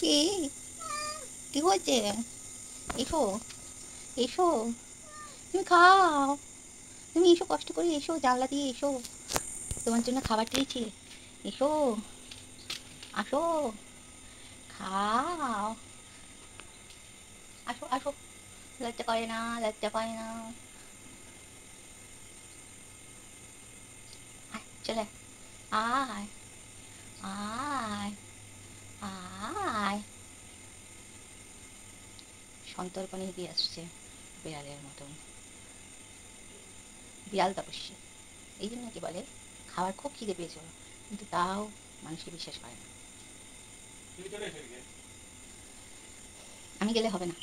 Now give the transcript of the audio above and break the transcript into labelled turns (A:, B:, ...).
A: কি কি হয়েছে? এসো, এসো, তুমি খাও, তুমি এসো, কষ্ট করে এসো, জানলা দিয়ে এসো, তোমার জন্য খাবার দিয়েছি, এসো, আসো, খাও, আসো আসো, লজ্জা করে না, লজ্জা করে না, আয় চলে আয়, আয়, আয়, সন্তর্পণে দিয়ে আসছে বিড়ালের মতন, বিড়াল তপস্বী। এই জন্য কি বলে, খাবার খুব খিদে পেয়েছিল, কিন্তু তাও মানুষকে বিশ্বাস করে না। আমি গেলে হবে না।